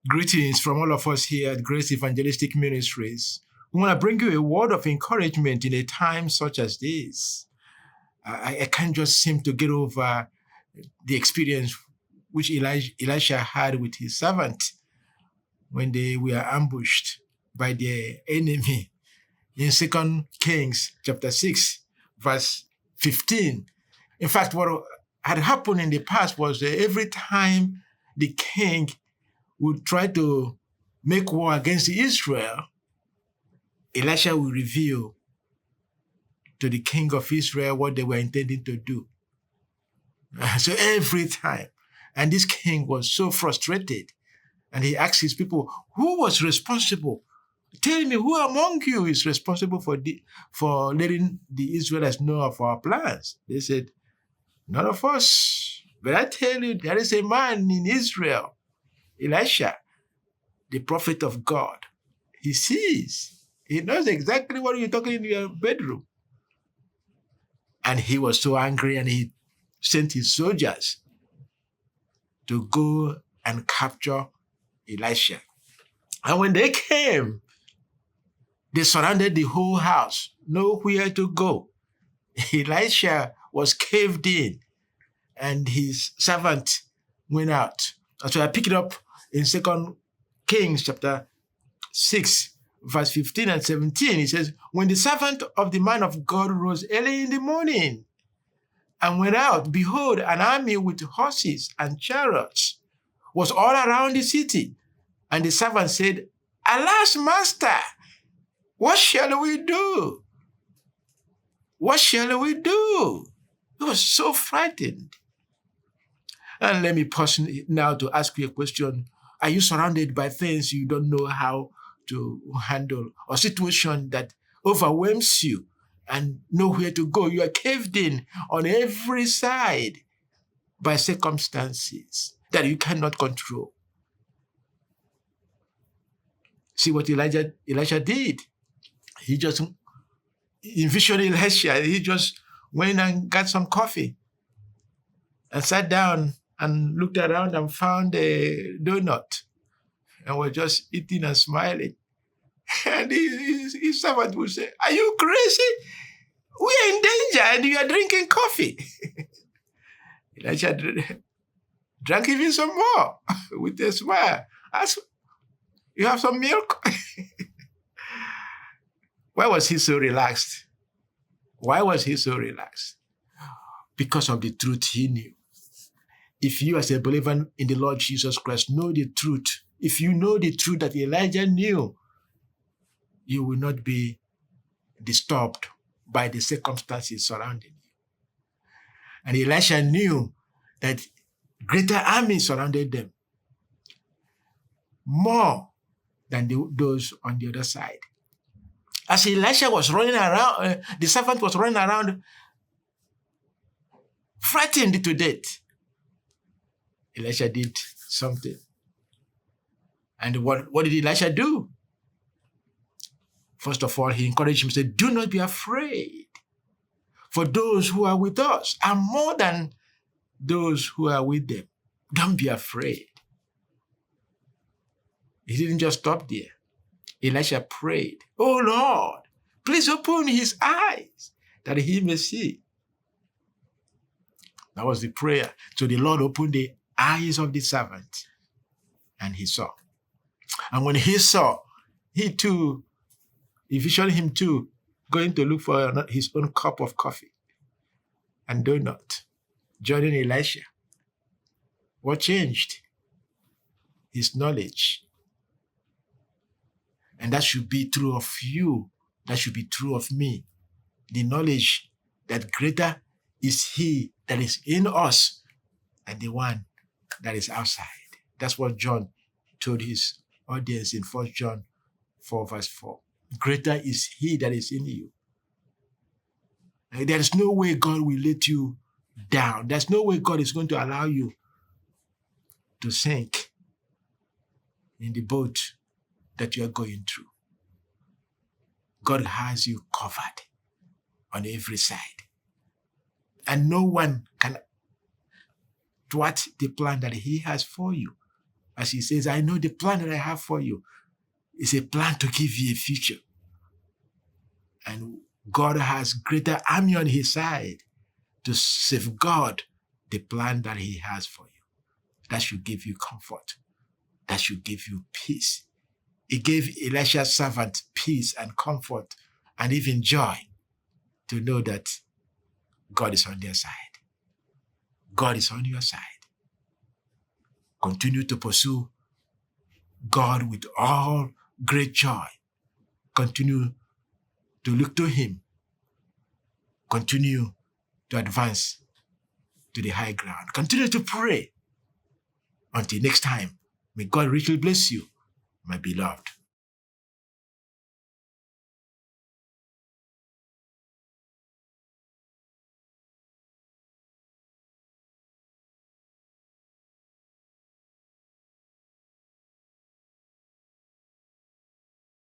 Greetings from all of us here at Grace Evangelistic Ministries. We want to bring you a word of encouragement in a time such as this. I can't just seem to get over the experience which Elisha had with his servant when they were ambushed by their enemy in 2 Kings chapter 6, verse 15. In fact, what had happened in the past was that every time the king would try to make war against Israel, Elisha will reveal to the king of Israel what they were intending to do. So every time. And this king was so frustrated. And he asked his people, who was responsible? Tell me, who among you is responsible for letting the Israelites know of our plans? They said, none of us. But I tell you, there is a man in Israel, Elisha, the prophet of God. He sees. He knows exactly what you're talking in your bedroom. And he was so angry, and he sent his soldiers to go and capture Elisha. And when they came, they surrounded the whole house, nowhere to go. Elisha was caved in, and his servant went out. So I pick it up in 2 Kings chapter 6, verse 15 and 17. It says, when the servant of the man of God rose early in the morning and went out, behold, an army with horses and chariots was all around the city. And the servant said, alas, master, what shall we do? What shall we do? He was so frightened. And let me pause now to ask you a question. Are you surrounded by things you don't know how to handle, or situation that overwhelms you and nowhere to go? You are caved in on every side by circumstances that you cannot control. See what Elisha did. He just envisioned Elisha. He just went and got some coffee and sat down and looked around and found a donut and was just eating and smiling. And his servant would say, are you crazy? We are in danger and you are drinking coffee. Elisha drank even some more with a smile. You have some milk? Why was he so relaxed? Why was he so relaxed? Because of the truth he knew. If you as a believer in the Lord Jesus Christ know the truth, if you know the truth that Elijah knew, you will not be disturbed by the circumstances surrounding you. And Elisha knew that greater armies surrounded them, more than those on the other side. As Elisha was running around, the servant was running around, frightened to death. Elisha did something. And what did Elisha do? First of all, he encouraged him, said, do not be afraid, for those who are with us are more than those who are with them. Don't be afraid. He didn't just stop there. Elisha prayed, oh Lord, please open his eyes that he may see. That was the prayer. So the Lord opened the eyes of the servant, and he saw. And when he saw, he visioned him too, going to look for his own cup of coffee and donut, joining Elisha. What changed? His knowledge. And that should be true of you. That should be true of me. The knowledge that greater is he that is in us than the one that is outside. That's what John told his audience in 1 John 4, verse 4. Greater is he that is in you. There is no way God will let you down. There's no way God is going to allow you to sink in the boat that you are going through. God has you covered on every side. And no one can thwart the plan that he has for you. As he says, I know the plan that I have for you. It's a plan to give you a future. And God has greater army on his side to safeguard the plan that he has for you. That should give you comfort. That should give you peace. He gave Elisha's servant peace and comfort and even joy to know that God is on their side. God is on your side. Continue to pursue God with all great joy. Continue to look to him. Continue to advance to the high ground. Continue to pray. Until next time, may God richly bless you, my beloved.